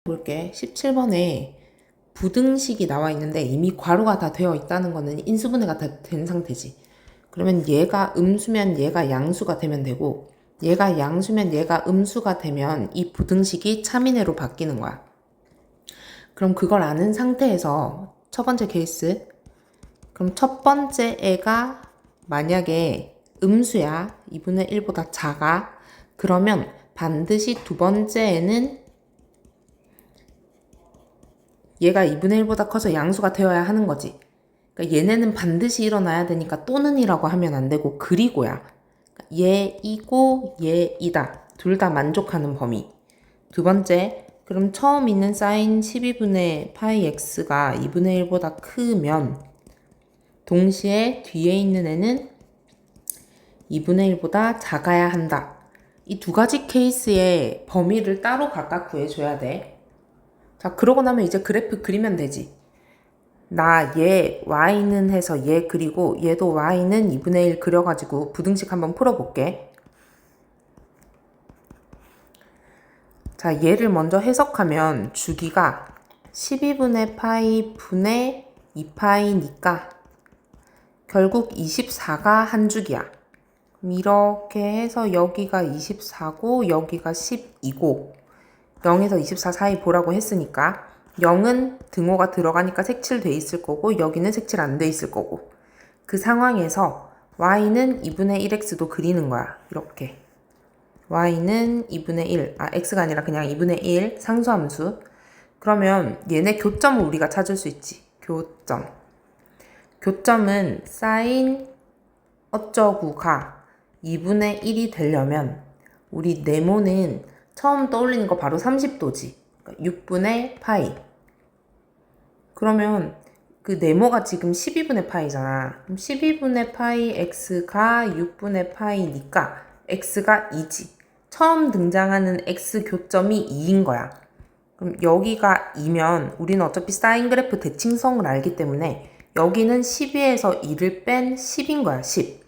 볼게. 17번에 부등식이 나와 있는데 이미 괄호가 다 되어 있다는 거는 인수분해가 다 된 상태지. 그러면 얘가 음수면 얘가 양수가 되면 되고, 얘가 양수면 얘가 음수가 되면 이 부등식이 참이네로 바뀌는 거야. 그럼 그걸 아는 상태에서 첫 번째 케이스, 그럼 첫 번째 애가 만약에 음수야, 2분의 1보다 작아, 그러면 반드시 두 번째 애는 얘가 2분의 1보다 커서 양수가 되어야 하는 거지. 그러니까 얘네는 반드시 일어나야 되니까 또는이라고 하면 안 되고 그리고야. 얘이고 얘이다. 둘 다 만족하는 범위. 두 번째, 그럼 처음 있는 사인 12분의 파이 x가 2분의 1보다 크면 동시에 뒤에 있는 애는 2분의 1보다 작아야 한다. 이 두 가지 케이스의 범위를 따로 각각 구해줘야 돼. 자, 그러고 나면 이제 그래프 그리면 되지. 얘 y는 해서 얘 그리고 얘도 y는 2분의 1 그려가지고 부등식 한번 풀어볼게. 자, 얘를 먼저 해석하면 주기가 12분의 파이 분의 2파이니까 결국 24가 한 주기야. 이렇게 해서 여기가 24고 여기가 10이고 0에서 24 사이 보라고 했으니까 0은 등호가 들어가니까 색칠돼 있을 거고 여기는 색칠 안 돼 있을 거고 그 상황에서 y는 2분의 1x도 그리는 거야. 이렇게 y는 2분의 1, x가 아니라 그냥 2분의 1 상수함수. 그러면 얘네 교점을 우리가 찾을 수 있지. 교점은 사인 어쩌구가 2분의 1이 되려면 우리 네모는 처음 떠올리는 거 바로 30도지. 그러니까 6분의 파이. 그러면 그 네모가 지금 12분의 파이잖아. 그럼 12분의 파이 x가 6분의 파이니까 x가 2지. 처음 등장하는 x 교점이 2인 거야. 그럼 여기가 2면 우리는 어차피 사인 그래프 대칭성을 알기 때문에 여기는 12에서 2를 뺀 10인 거야. 10.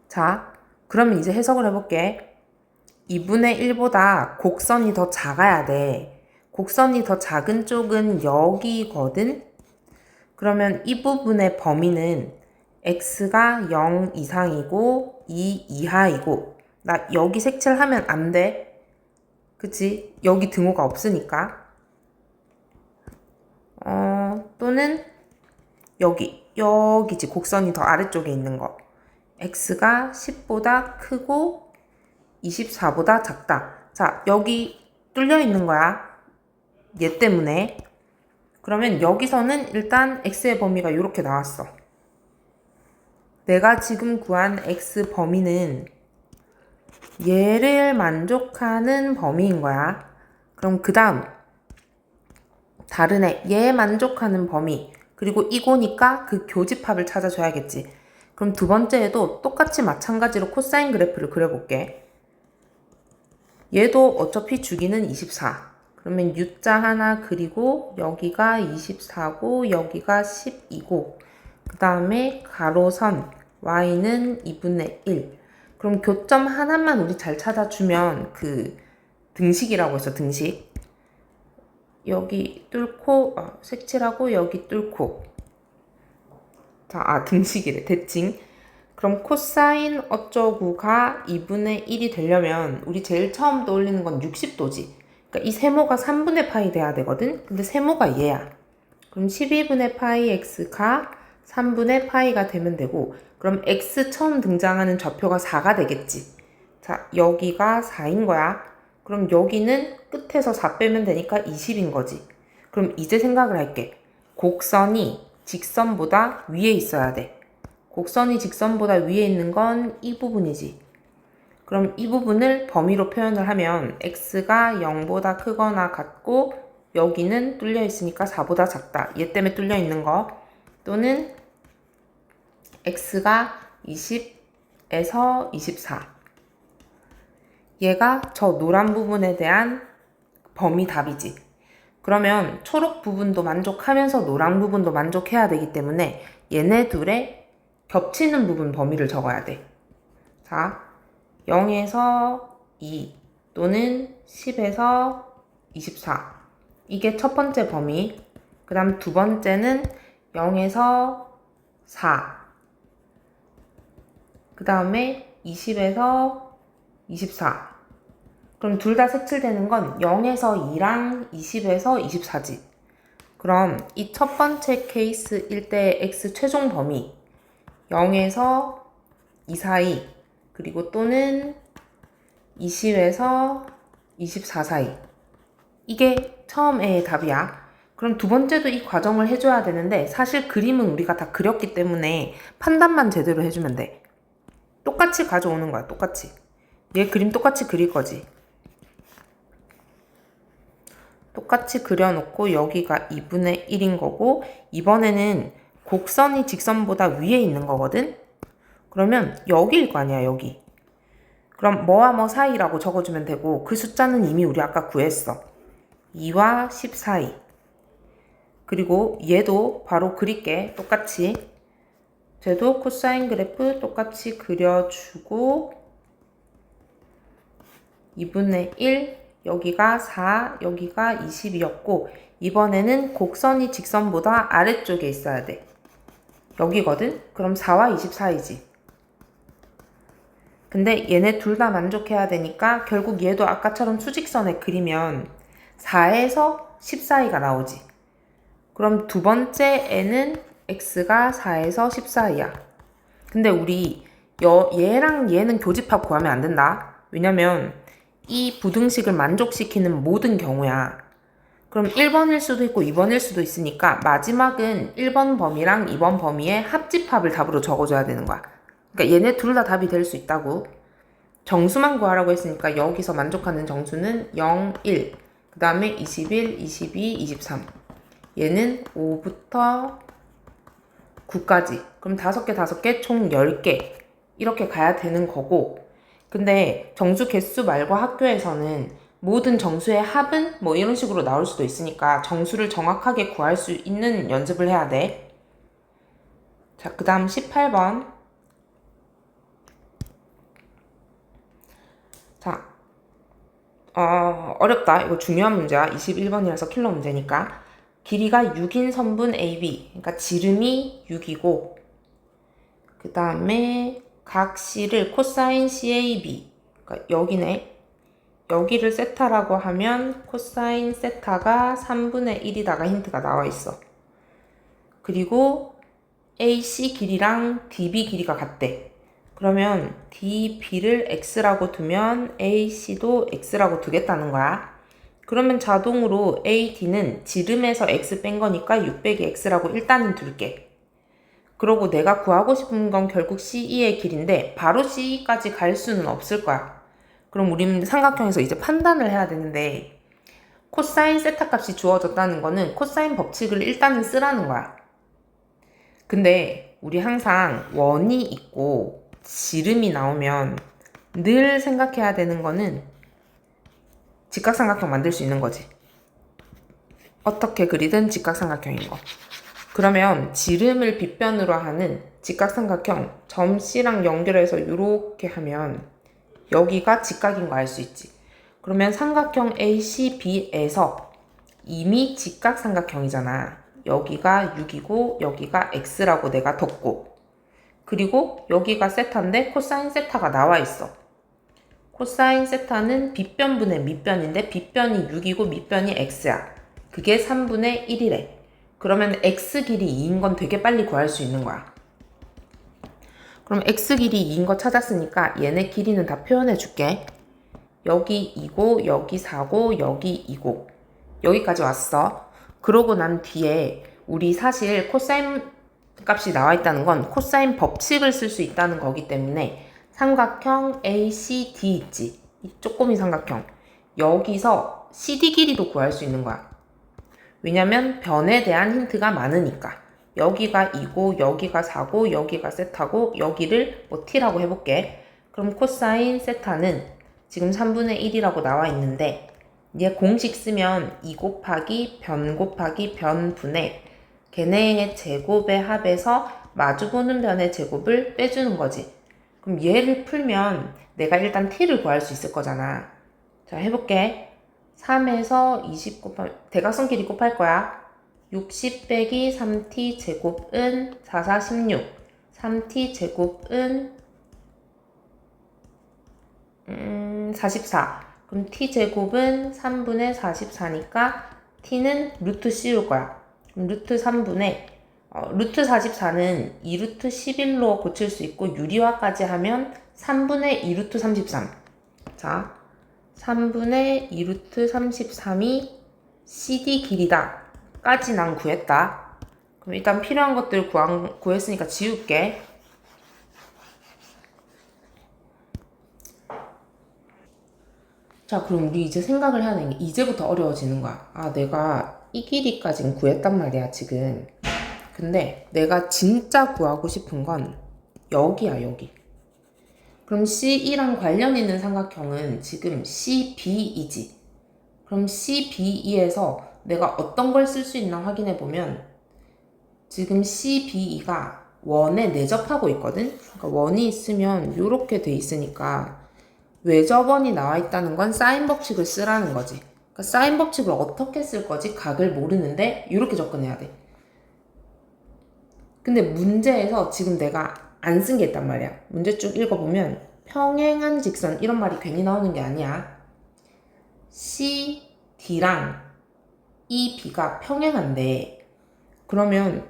자, 그러면 이제 해석을 해볼게. 2분의 1보다 곡선이 더 작아야 돼. 곡선이 더 작은 쪽은 여기거든. 그러면 이 부분의 범위는 x가 0 이상이고 2 이하이고 나 여기 색칠하면 안 돼. 그치? 여기 등호가 없으니까. 또는 여기지. 곡선이 더 아래쪽에 있는 거. x가 10보다 크고 24보다 작다. 자, 여기 뚫려 있는 거야. 얘 때문에. 그러면 여기서는 일단 x의 범위가 이렇게 나왔어. 내가 지금 구한 x 범위는 얘를 만족하는 범위인 거야. 그럼 그 다음 다른 얘 만족하는 범위 그리고 이거니까 그 교집합을 찾아줘야겠지. 그럼 두 번째에도 똑같이 마찬가지로 코사인 그래프를 그려볼게. 얘도 어차피 주기는 24. 그러면 U자 하나 그리고 여기가 24고 여기가 10이고 그 다음에 가로선 y는 2분의 1. 그럼 교점 하나만 우리 잘 찾아주면 그 등식이라고 해서 등식. 여기 뚫고 색칠하고 여기 뚫고 자, 등식이래. 대칭. 그럼 코사인 어쩌구가 2분의 1이 되려면 우리 제일 처음 떠올리는 건 60도지. 그러니까 이 세모가 3분의 파이 돼야 되거든. 근데 세모가 얘야. 그럼 12분의 파이 x가 3분의 파이가 되면 되고 그럼 x 처음 등장하는 좌표가 4가 되겠지. 자, 여기가 4인 거야. 그럼 여기는 끝에서 4 빼면 되니까 20인 거지. 그럼 이제 생각을 할게. 곡선이 직선보다 위에 있어야 돼. 곡선이 직선보다 위에 있는 건 이 부분이지. 그럼 이 부분을 범위로 표현을 하면 x가 0보다 크거나 같고 여기는 뚫려 있으니까 4보다 작다. 얘 때문에 뚫려 있는 거. 또는 x가 20에서 24. 얘가 저 노란 부분에 대한 범위 답이지. 그러면 초록 부분도 만족하면서 노란 부분도 만족해야 되기 때문에 얘네 둘의 겹치는 부분 범위를 적어야 돼. 자, 0에서 2 또는 10에서 24. 이게 첫 번째 범위. 그 다음 두 번째는 0에서 4. 그 다음에 20에서 24. 그럼 둘 다 색칠되는 건 0에서 2랑 20에서 24지. 그럼 이 첫 번째 케이스일 때 x 최종 범위 0에서 2 사이, 그리고 또는 20에서 24 사이. 이게 처음의 답이야. 그럼 두 번째도 이 과정을 해줘야 되는데 사실 그림은 우리가 다 그렸기 때문에 판단만 제대로 해주면 돼. 똑같이 가져오는 거야, 똑같이. 얘 그림 똑같이 그릴 거지. 똑같이 그려놓고 여기가 2분의 1인 거고, 이번에는 곡선이 직선보다 위에 있는 거거든? 그러면 여기일 거 아니야, 여기. 그럼 뭐와 뭐 사이라고 적어주면 되고, 그 숫자는 이미 우리 아까 구했어. 2와 10 사이. 그리고 얘도 바로 그릴게, 똑같이. 쟤도 코사인 그래프 똑같이 그려주고, 2분의 1, 여기가 4, 여기가 20이었고, 이번에는 곡선이 직선보다 아래쪽에 있어야 돼. 여기거든? 그럼 4와 20 사이지. 근데 얘네 둘 다 만족해야 되니까 결국 얘도 아까처럼 수직선에 그리면 4에서 10 사이가 나오지. 그럼 두 번째 애는 x가 4에서 10 사이야. 근데 우리 얘랑 얘는 교집합 구하면 안 된다. 왜냐면 이 부등식을 만족시키는 모든 경우야. 그럼 1번일 수도 있고 2번일 수도 있으니까 마지막은 1번 범위랑 2번 범위의 합집합을 답으로 적어줘야 되는 거야. 그러니까 얘네 둘 다 답이 될 수 있다고. 정수만 구하라고 했으니까 여기서 만족하는 정수는 0, 1, 그 다음에 21, 22, 23. 얘는 5부터 9까지. 그럼 5개, 5개, 총 10개. 이렇게 가야 되는 거고. 근데 정수 개수 말고 학교에서는 모든 정수의 합은 뭐 이런 식으로 나올 수도 있으니까 정수를 정확하게 구할 수 있는 연습을 해야 돼. 자, 그 다음 18번. 자, 어렵다. 이거 중요한 문제야. 21번이라서 킬러 문제니까. 길이가 6인 선분 AB. 그러니까 지름이 6이고, 그 다음에 각 C를 코사인 CAB. 그러니까 여기네. 여기를 세타라고 하면 코사인 세타가 3분의 1이다가 힌트가 나와 있어. 그리고 AC 길이랑 DB 길이가 같대. 그러면 DB를 X라고 두면 AC도 X라고 두겠다는 거야. 그러면 자동으로 AD는 지름에서 X 뺀 거니까 6 빼기 X라고 일단은 둘게. 그러고 내가 구하고 싶은 건 결국 CE의 길인데 바로 CE까지 갈 수는 없을 거야. 그럼 우리는 삼각형에서 이제 판단을 해야 되는데, 코사인 세타 값이 주어졌다는 거는 코사인 법칙을 일단은 쓰라는 거야. 근데 우리 항상 원이 있고 지름이 나오면 늘 생각해야 되는 거는 직각삼각형 만들 수 있는 거지. 어떻게 그리든 직각삼각형인 거. 그러면 지름을 빗변으로 하는 직각삼각형 점 C랑 연결해서 이렇게 하면 여기가 직각인 거 알 수 있지. 그러면 삼각형 ACB에서 이미 직각삼각형이잖아. 여기가 6이고 여기가 X라고 내가 뒀고, 그리고 여기가 세타인데 코사인 세타가 나와 있어. 코사인 세타는 빗변분의 밑변인데 빗변이 6이고 밑변이 X야. 그게 3분의 1이래. 그러면 X 길이 2인 건 되게 빨리 구할 수 있는 거야. 그럼 X 길이 2인 거 찾았으니까 얘네 길이는 다 표현해 줄게. 여기 2고 여기 4고 여기 2고 여기까지 왔어. 그러고 난 뒤에 우리 사실 코사인 값이 나와 있다는 건 코사인 법칙을 쓸 수 있다는 거기 때문에 삼각형 ACD 있지. 이 쪼꼬미 삼각형. 여기서 CD 길이도 구할 수 있는 거야. 왜냐면 변에 대한 힌트가 많으니까. 여기가 2고 여기가 4고 여기가 세타고 여기를 뭐 t라고 해볼게. 그럼 코사인 세타는 지금 3분의 1이라고 나와 있는데 얘 공식 쓰면 2 곱하기 변 분의 걔네의 제곱의 합에서 마주보는 변의 제곱을 빼주는 거지. 그럼 얘를 풀면 내가 일단 t를 구할 수 있을 거잖아. 자, 해볼게. 3에서 20 대각선 길이 곱할 거야. 60 빼기 3t 제곱은 4, 4, 16. 3t 제곱은 44. 그럼 t 제곱은 3분의 44니까 t는 루트 씌울 거야. 그럼 루트 3분의 루트 44는 2루트 11로 고칠 수 있고 유리화까지 하면 3분의 2루트 33. 자, 3분의 2루트 33이 CD 길이다 까지 난 구했다. 그럼 일단 필요한 것들 구했으니까 지울게. 자, 그럼 우리 이제 생각을 해야 되는 게 이제부터 어려워지는 거야. 아, 내가 이 길이까지는 구했단 말이야, 지금. 근데 내가 진짜 구하고 싶은 건 여기야, 여기. 그럼 CE랑 관련 있는 삼각형은 지금 CB이지. 그럼 CBE에서 내가 어떤 걸 쓸 수 있나 확인해 보면 지금 CBE가 원에 내접하고 있거든? 그러니까 원이 있으면 이렇게 돼 있으니까 외접원이 나와 있다는 건 사인 법칙을 쓰라는 거지. 그러니까 사인 법칙을 어떻게 쓸 거지? 각을 모르는데 이렇게 접근해야 돼. 근데 문제에서 지금 내가 안 쓴 게 있단 말이야. 문제 쭉 읽어보면 평행한 직선 이런 말이 괜히 나오는 게 아니야. CD랑 EB가 평행한데 그러면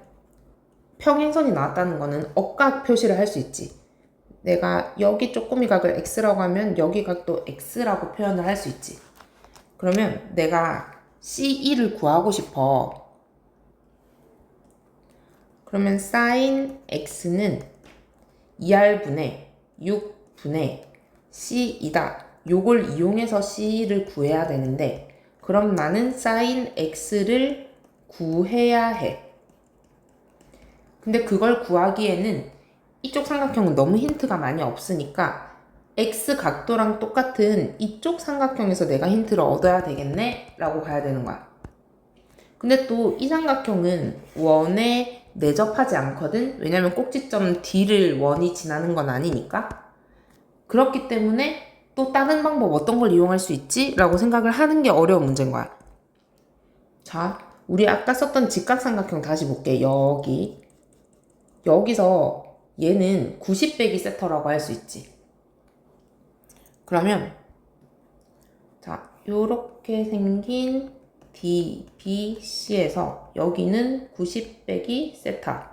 평행선이 나왔다는 거는 억각 표시를 할 수 있지. 내가 여기 쪼꼬미 각을 x라고 하면 여기 각도 x라고 표현을 할 수 있지. 그러면 내가 CE를 구하고 싶어. 그러면 sin x는 2r분의 6분의 c이다. 요걸 이용해서 c를 구해야 되는데 그럼 나는 sin x를 구해야 해. 근데 그걸 구하기에는 이쪽 삼각형은 너무 힌트가 많이 없으니까 x 각도랑 똑같은 이쪽 삼각형에서 내가 힌트를 얻어야 되겠네? 라고 가야 되는 거야. 근데 또 이 삼각형은 원에 내접하지 않거든? 왜냐면 꼭지점 D를 원이 지나는 건 아니니까. 그렇기 때문에 또 다른 방법 어떤 걸 이용할 수 있지? 라고 생각을 하는 게 어려운 문제인 거야. 자, 우리 아까 썼던 직각삼각형 다시 볼게. 여기서 얘는 90 빼기 세터라고 할 수 있지. 그러면 자, 요렇게 생긴 D, B, C에서 여기는 90 빼기 세타.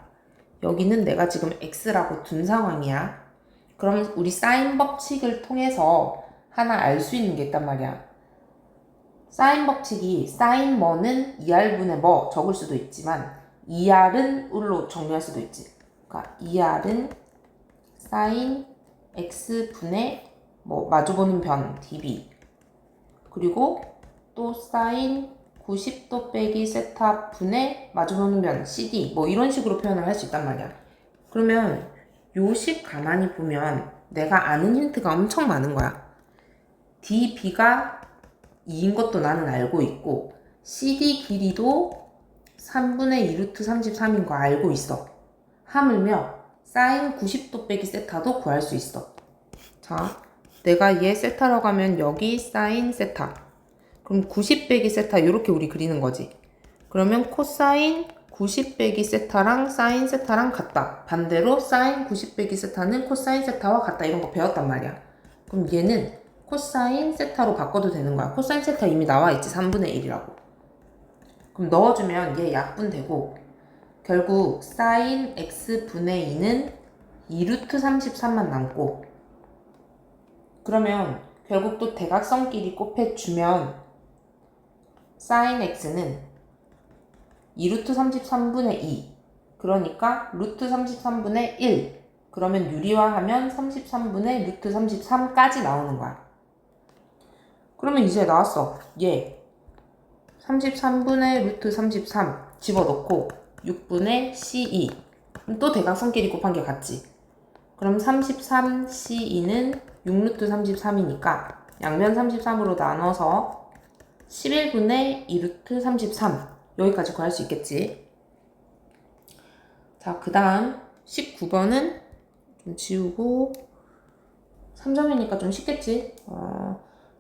여기는 내가 지금 X라고 둔 상황이야. 그럼 우리 사인 법칙을 통해서 하나 알 수 있는 게 있단 말이야. 사인 법칙이 사인 뭐는 2R분의 뭐 적을 수도 있지만 2R은 을로 정리할 수도 있지. 그러니까 2R은 사인 X분의 뭐 마주보는 변 dB 그리고 또 사인 90도 빼기 세타 분의 마주보는 변 CD 뭐 이런 식으로 표현을 할 수 있단 말이야. 그러면 요식 가만히 보면 내가 아는 힌트가 엄청 많은 거야. dB가 2인 것도 나는 알고 있고 CD 길이도 3분의 2 루트 33인 거 알고 있어. 하물며 사인 90도 빼기 세타도 구할 수 있어. 자, 내가 얘 세타라고 하면 여기 사인 세타. 그럼 90 빼기 세타 이렇게 우리 그리는 거지. 그러면 코사인 90 빼기 세타랑 사인 세타랑 같다. 반대로 사인 90 빼기 세타는 코사인 세타와 같다. 이런 거 배웠단 말이야. 그럼 얘는 코사인 세타로 바꿔도 되는 거야. 코사인 세타 이미 나와 있지. 3분의 1이라고. 그럼 넣어주면 얘 약분되고 결국 사인 x분의 2는 2루트 33만 남고 그러면 결국 또 대각선끼리 곱해주면 사인 x는 2루트 33분의 2 그러니까 루트 33분의 1 그러면 유리화하면 33분의 루트 33까지 나오는 거야. 그러면 이제 나왔어. 얘 33분의 루트 33 집어넣고 6분의 CE 또 대각선끼리 곱한 게 같지. 그럼 33CE는 6루트 33이니까 양변 33으로 나눠서 11분의 2루트 33 여기까지 구할 수 있겠지. 자, 그 다음 19번은 좀 지우고 3점이니까 좀 쉽겠지.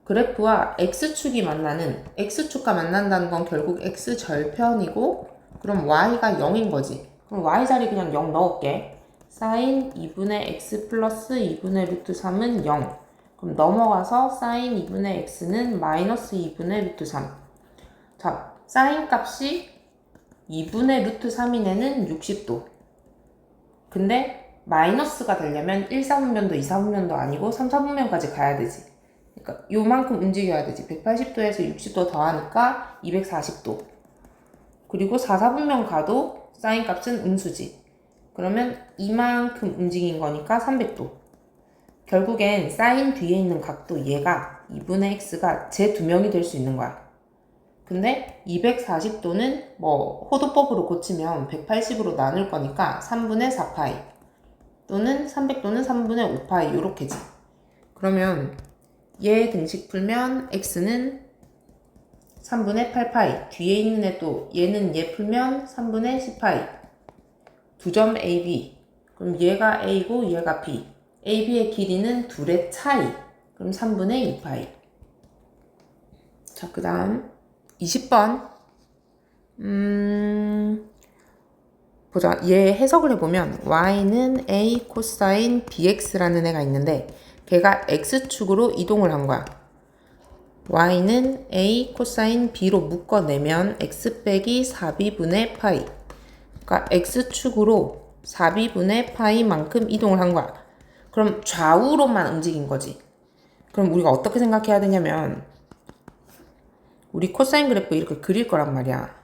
그래프와 x축이 만나는, x축과 만난다는 건 결국 x절편이고, 그럼 y가 0인 거지. 그럼 y 자리 그냥 0 넣을게. sin 2분의 x 플러스 2분의 루트 3은 0. 그럼 넘어가서 sin 2분의 x는 마이너스 2분의 루트 3. 자, sin 값이 2분의 루트 3인 애는 60도. 근데 마이너스가 되려면 1, 4분면도 2, 4분면도 아니고 3, 4분면까지 가야 되지. 그러니까 요만큼 움직여야 되지. 180도에서 60도 더하니까 240도. 그리고 4, 4분면 가도 사인 값은 음수지. 그러면 이만큼 움직인 거니까 300도. 결국엔 사인 뒤에 있는 각도 얘가 2분의 x가 제 두 명이 될 수 있는 거야. 근데 240도는 뭐 호도법으로 고치면 180으로 나눌 거니까 3분의 4파이 또는 300도는 3분의 5파이 요렇게지. 그러면 얘 등식 풀면 x는 3분의 8파이, 뒤에 있는 애도 얘는 얘 풀면 3분의 10파이. 두 점 AB. 그럼 얘가 A고 얘가 B. AB의 길이는 둘의 차이. 그럼 3분의 2파이. 자, 그 다음 20번. 보자. 얘 해석을 해보면 y는 A 코사인 BX라는 애가 있는데 걔가 X축으로 이동을 한 거야. y는 a 코사인 b로 묶어내면 x 빼기 4b분의 파이. 그러니까 x축으로 4b분의 파이만큼 이동을 한 거야. 그럼 좌우로만 움직인 거지. 그럼 우리가 어떻게 생각해야 되냐면 우리 코사인 그래프 이렇게 그릴 거란 말이야.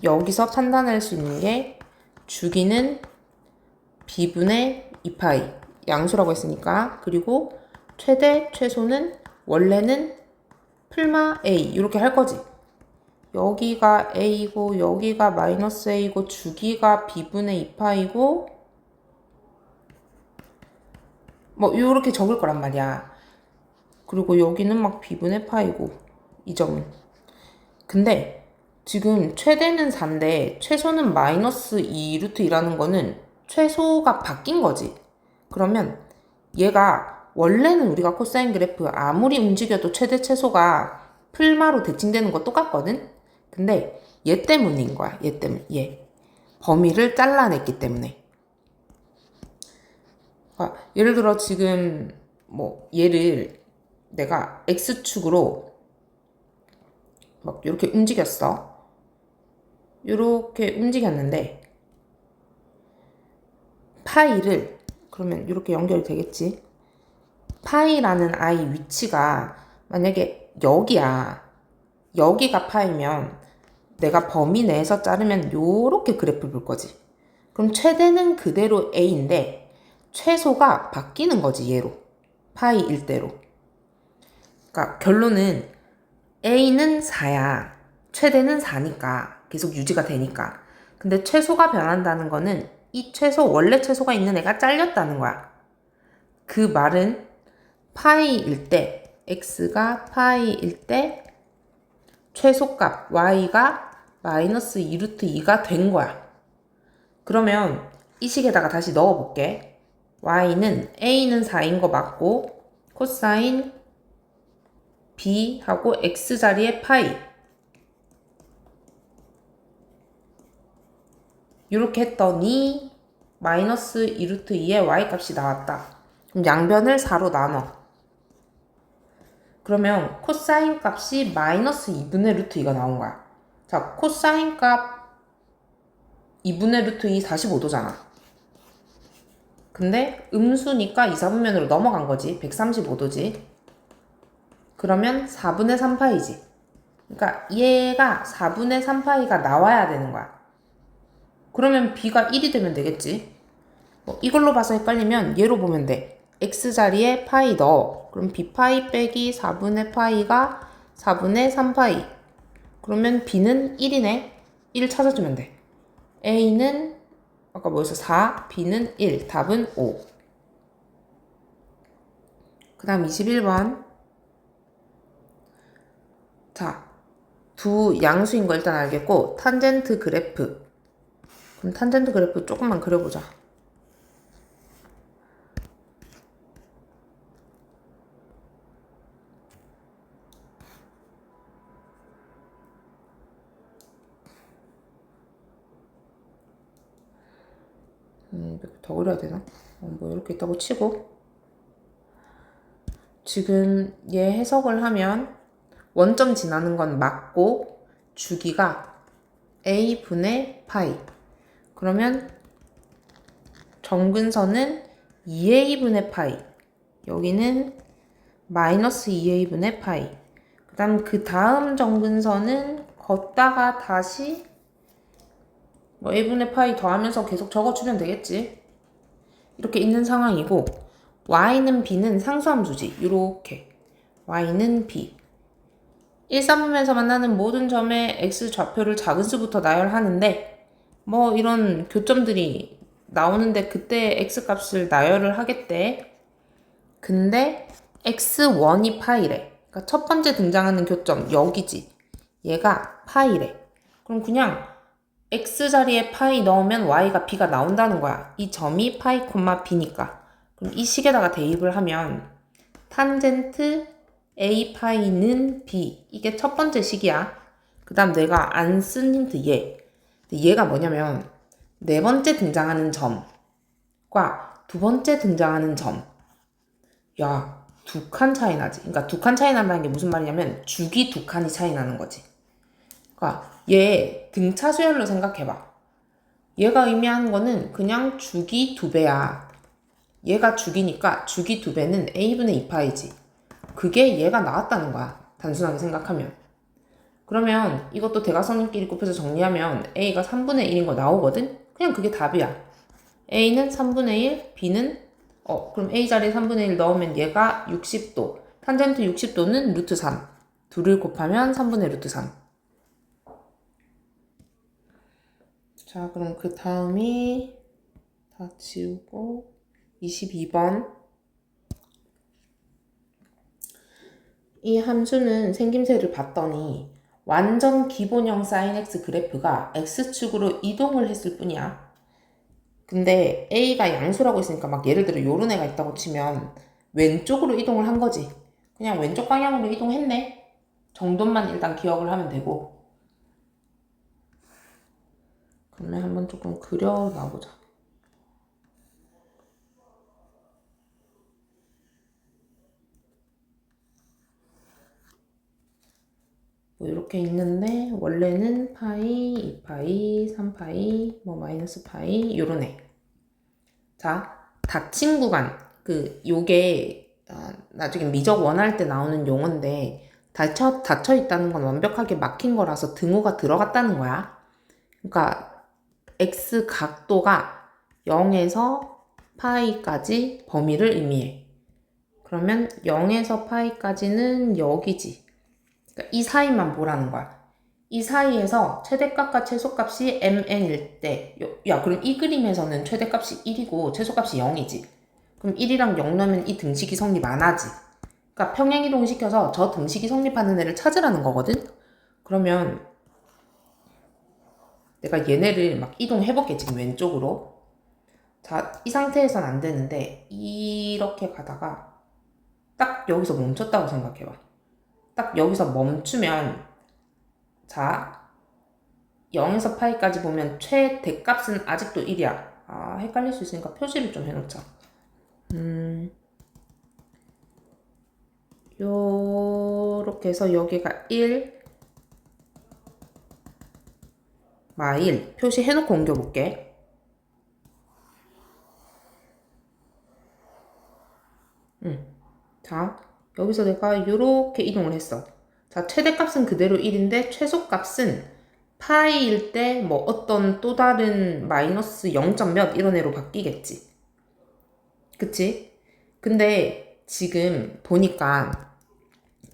여기서 판단할 수 있는 게 주기는 b분의 2파이. 양수라고 했으니까. 그리고 최대, 최소는 원래는 풀마 A 이렇게 할 거지. 여기가 A고 여기가 마이너스 A고 주기가 B분의 2파이고 뭐 이렇게 적을 거란 말이야. 그리고 여기는 막 B분의 파이고 이 점은. 근데 지금 최대는 4인데 최소는 마이너스 2 루트 2라는 거는 최소가 바뀐 거지. 그러면 얘가 원래는 우리가 코사인 그래프 아무리 움직여도 최대 최소가 풀마로 대칭되는 거 똑같거든? 근데 얘 때문인 거야. 얘 때문에. 얘. 범위를 잘라냈기 때문에. 그러니까 예를 들어 지금 뭐 얘를 내가 x축으로 막 이렇게 움직였어. 이렇게 움직였는데 파이를 그러면 이렇게 연결이 되겠지. 파이라는 아이 위치가 만약에 여기야. 여기가 파이면 내가 범위 내에서 자르면 요렇게 그래프를 볼 거지. 그럼 최대는 그대로 A인데 최소가 바뀌는 거지 얘로. 파이 1대로. 그러니까 결론은 A는 4야. 최대는 4니까 계속 유지가 되니까. 근데 최소가 변한다는 거는 이 최소 원래 최소가 있는 애가 잘렸다는 거야. 그 말은 파이일 때 x가 파이일 때 최소값 y가 마이너스 2 루트 2가 된 거야. 그러면 이 식에다가 다시 넣어볼게. y는 a는 4인 거 맞고 코사인 b하고 x 자리에 파이 이렇게 했더니 마이너스 2 루트 2의 y값이 나왔다. 그럼 양변을 4로 나눠. 그러면 코사인 값이 마이너스 2분의 루트 2가 나온 거야. 자, 코사인 값 2분의 루트 2 45도잖아. 근데 음수니까 2, 4분면으로 넘어간 거지. 135도지. 그러면 4분의 3파이지. 그러니까 얘가 4분의 3파이가 나와야 되는 거야. 그러면 b가 1이 되면 되겠지. 이걸로 봐서 헷갈리면 얘로 보면 돼. x자리에 파이 넣어. 그럼 b파이 빼기 4분의 파이가 4분의 3파이. 그러면 b는 1이네. 1 찾아주면 돼. a는 아까 뭐였어? 4, b는 1. 답은 5. 그 다음 21번. 자, 두 양수인 거 일단 알겠고 탄젠트 그래프. 그럼 탄젠트 그래프 조금만 그려보자. 더 그려야 되나? 뭐 이렇게 있다고 치고 지금 얘 해석을 하면 원점 지나는 건 맞고 주기가 a분의 파이. 그러면 정근선은 2a분의 파이. 여기는 마이너스 2a분의 파이. 그 다음 정근선은 걷다가 다시 뭐 a분의 파이 더하면서 계속 적어주면 되겠지. 이렇게 있는 상황이고 y는 b는 상수함수지. 이렇게 y는 b 1,3분면에서 만나는 모든 점의 x 좌표를 작은 수부터 나열하는데 뭐 이런 교점들이 나오는데 그때 x 값을 나열을 하겠대. 근데 x1이 파이래. 그러니까 첫 번째 등장하는 교점 여기지. 얘가 파이래. 그럼 그냥 x 자리에 파이 넣으면 y가 b가 나온다는 거야. 이 점이 파이, b니까. 그럼 이 식에다가 대입을 하면 탄젠트 a 파이는 b. 이게 첫 번째 식이야. 그 다음 내가 안 쓴 힌트 얘. 얘가 뭐냐면 네 번째 등장하는 점과 두 번째 등장하는 점. 야, 두 칸 차이 나지. 그러니까 두 칸 차이 난다는 게 무슨 말이냐면 주기 두 칸이 차이 나는 거지. 그러니까 얘 등차 수열로 생각해봐. 얘가 의미하는 거는 그냥 주기 2배야. 얘가 주기니까 주기 2배는 a분의 2파이지. 그게 얘가 나왔다는 거야. 단순하게 생각하면. 그러면 이것도 대각선끼리 곱해서 정리하면 a가 3분의 1인 거 나오거든? 그냥 그게 답이야. a는 3분의 1, b는 그럼 a 자리에 3분의 1 넣으면 얘가 60도. 탄젠트 60도는 루트 3. 둘을 곱하면 3분의 루트 3. 자, 그럼 그 다음이 다 지우고 22번. 이 함수는 생김새를 봤더니 완전 기본형 sin x 그래프가 x축으로 이동을 했을 뿐이야. 근데 a가 양수라고 했으니까 막 예를 들어 요런 애가 있다고 치면 왼쪽으로 이동을 한 거지. 그냥 왼쪽 방향으로 이동했네 정도만 일단 기억을 하면 되고. 그러면 한번 조금 그려놔보자. 뭐 이렇게 있는데 원래는 파이, 2파이, 3파이, 뭐 마이너스 파이 요런 애. 자, 닫힌 구간. 요게 나중에 미적 원할 때 나오는 용어인데 닫혀 있다는 건 완벽하게 막힌 거라서 등호가 들어갔다는 거야. 그러니까 x 각도가 0에서 파이까지 범위를 의미해. 그러면 0에서 파이까지는 여기지. 그러니까 이 사이만 보라는 거야. 이 사이에서 최대값과 최소값이 mn일 때, 야, 그럼 이 그림에서는 최대값이 1이고 최소값이 0이지. 그럼 1이랑 0 넣으면 이 등식이 성립 안 하지. 그러니까 평행이동 시켜서 저 등식이 성립하는 애를 찾으라는 거거든? 그러면 내가 얘네를 막 이동해볼게, 지금 왼쪽으로. 자, 이 상태에선 안 되는데, 이렇게 가다가 딱 여기서 멈췄다고 생각해봐. 딱 여기서 멈추면, 자, 0에서 파이까지 보면 최대값은 아직도 1이야. 아, 헷갈릴 수 있으니까 표시를 좀 해놓자. 요렇게 해서 여기가 1, 마1 표시해놓고 옮겨볼게. 자, 여기서 내가 요렇게 이동을 했어. 자, 최대값은 그대로 1인데 최소값은 파이일 때 뭐 어떤 또 다른 마이너스 0. 몇 이런 애로 바뀌겠지. 그치? 근데 지금 보니까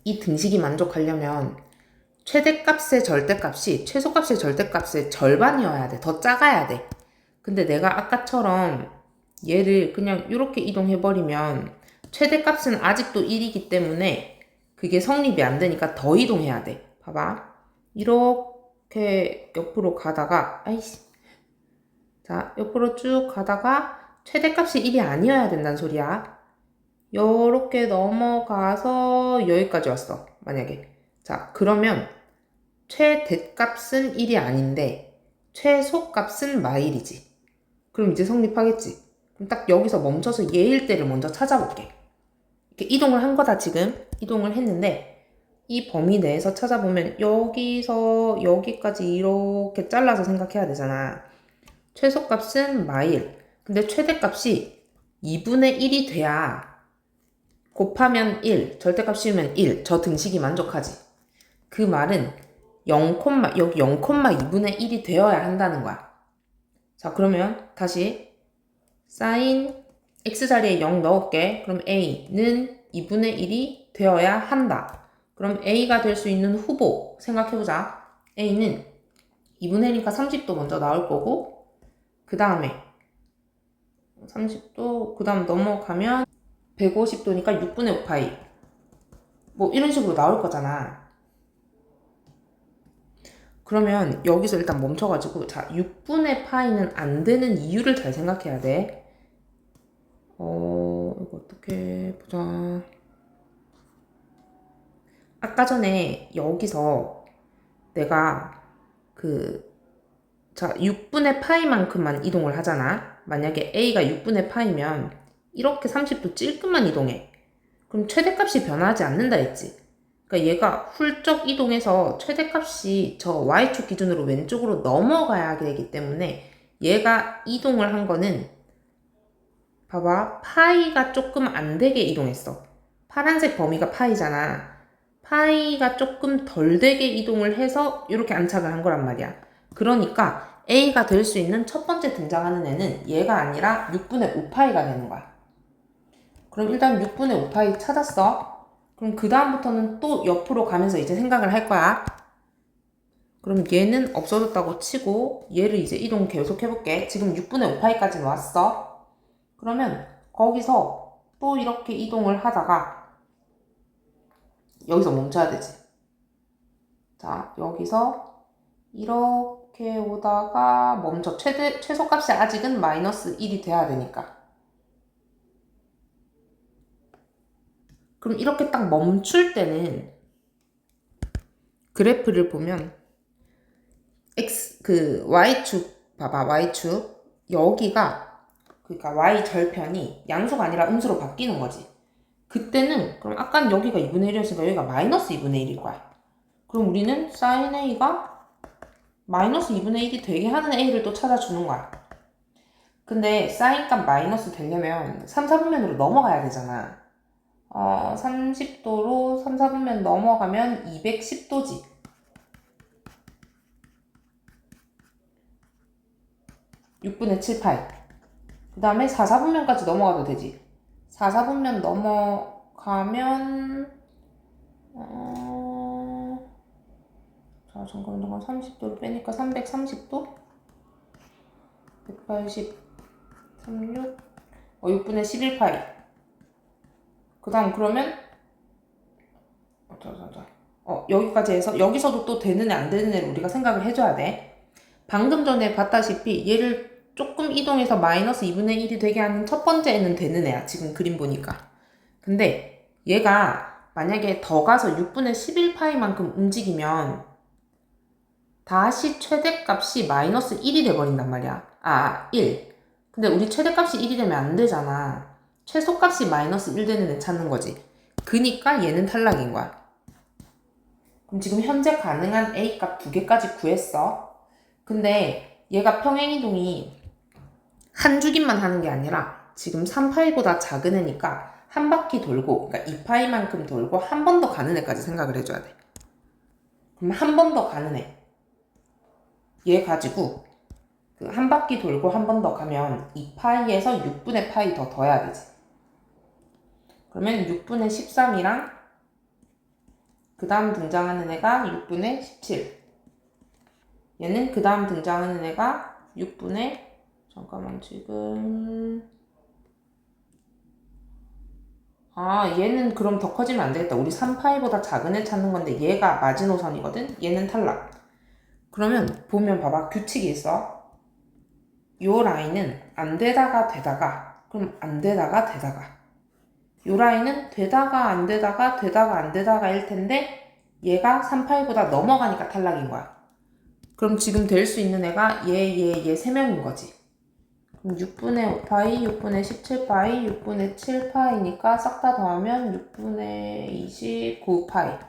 이 등식이 만족하려면 최대값의 절대값이 최소값의 절대값의 절반이어야 돼. 더 작아야 돼. 근데 내가 아까처럼 얘를 그냥 이렇게 이동해버리면 최대값은 아직도 1이기 때문에 그게 성립이 안 되니까 더 이동해야 돼. 봐봐. 이렇게 옆으로 가다가 아이씨. 자, 옆으로 쭉 가다가 최대값이 1이 아니어야 된다는 소리야. 요렇게 넘어가서 여기까지 왔어. 만약에. 자, 그러면 최대값은 1이 아닌데 최소값은 마일이지. 그럼 이제 성립하겠지. 그럼 딱 여기서 멈춰서 얘일 때를 먼저 찾아볼게. 이렇게 이동을 한 거다 지금. 이동을 했는데 이 범위 내에서 찾아보면 여기서 여기까지 이렇게 잘라서 생각해야 되잖아. 최소값은 마일. 근데 최대값이 2분의 1이 돼야 곱하면 1, 절대값 씌우면 1. 저 등식이 만족하지. 그 말은 0, 여기 0,2분의 1이 되어야 한다는 거야. 자, 그러면 다시 sin x자리에 0 넣을게. 그럼 a는 2분의 1이 되어야 한다. 그럼 a가 될 수 있는 후보 생각해보자. a는 2분의 1이니까 30도 먼저 나올 거고 그 다음에 30도 그 다음 넘어가면 150도니까 6분의 5파이 뭐 이런 식으로 나올 거잖아. 그러면 여기서 일단 멈춰가지고 자 6분의 파이는 안 되는 이유를 잘 생각해야 돼. 이거 어떻게 보자. 아까 전에 여기서 내가 자 6분의 파이만큼만 이동을 하잖아. 만약에 a가 6분의 파이면 이렇게 30도 찔끔만 이동해. 그럼 최대값이 변하지 않는다 했지. 그러니까 얘가 훌쩍 이동해서 최대값이 저 y축 기준으로 왼쪽으로 넘어가야 되기 때문에 얘가 이동을 한 거는 봐봐 파이가 조금 안 되게 이동했어. 파란색 범위가 파이잖아. 파이가 조금 덜 되게 이동을 해서 이렇게 안착을 한 거란 말이야. 그러니까 a가 될 수 있는 첫 번째 등장하는 애는 얘가 아니라 6분의 5파이가 되는 거야. 그럼 일단 6분의 5파이 찾았어. 그럼 그 다음부터는 또 옆으로 가면서 이제 생각을 할 거야. 그럼 얘는 없어졌다고 치고 얘를 이제 이동 계속 해볼게. 지금 6분의 5파이까지 왔어. 그러면 거기서 또 이렇게 이동을 하다가 여기서 멈춰야 되지. 자, 여기서 이렇게 오다가 멈춰. 최소값이 아직은 마이너스 1이 돼야 되니까. 그럼 이렇게 딱 멈출 때는 그래프를 보면 y축 봐봐. y축 여기가 그러니까 y 절편이 양수가 아니라 음수로 바뀌는 거지. 그때는 그럼 아까는 여기가 2분의 1이었으니까 여기가 마이너스 2분의 1일 거야. 그럼 우리는 sin a가 마이너스 2분의 1이 되게 하는 a를 또 찾아주는 거야. 근데 sin 값 마이너스 되려면 3, 4분면으로 넘어가야 되잖아. 30도로 3, 4분면 넘어가면 210도지. 6분의 7파이. 그 다음에 4, 4분면까지 넘어가도 되지. 4, 4분면 넘어가면 자 잠깐만 30도를 빼니까 330도? 180, 36, 6분의 11파이. 그 다음 그러면 여기까지 해서 여기서도 또 되는 애 안 되는 애를 우리가 생각을 해줘야 돼. 방금 전에 봤다시피 얘를 조금 이동해서 마이너스 2분의 1이 되게 하는 첫 번째 애는 되는 애야. 지금 그림 보니까. 근데 얘가 만약에 더 가서 6분의 11파이만큼 움직이면 다시 최대값이 마이너스 1이 돼버린단 말이야. 1. 근데 우리 최대값이 1이 되면 안 되잖아. 최소값이 마이너스 1 되는 애 찾는 거지. 그니까 얘는 탈락인 거야. 그럼 지금 현재 가능한 A값 2개까지 구했어. 근데 얘가 평행이동이 한 주기만 하는 게 아니라 지금 3파이보다 작은 애니까 한 바퀴 돌고 그러니까 2파이만큼 돌고 한 번 더 가는 애까지 생각을 해줘야 돼. 그럼 한 번 더 가는 애. 얘 가지고 한 바퀴 돌고 한 번 더 가면 2파이에서 6분의 파이 더 더해야 되지. 그러면 6분의 13이랑 그 다음 등장하는 애가 6분의 17. 얘는 그 다음 등장하는 애가 6분의 잠깐만 지금 얘는 그럼 더 커지면 안 되겠다. 우리 3파이보다 작은 애 찾는 건데 얘가 마지노선이거든? 얘는 탈락. 그러면 보면 봐봐. 규칙이 있어. 요 라인은 안 되다가 되다가 그럼 안 되다가 되다가 요 라인은 되다가 안 되다가 되다가 안 되다가 일 텐데 얘가 3파이보다 넘어가니까 탈락인 거야. 그럼 지금 될 수 있는 애가 얘 3명인 거지. 그럼 6분의 5파이, 6분의 17파이, 6분의 7파이니까 싹 다 더하면 6분의 29파이.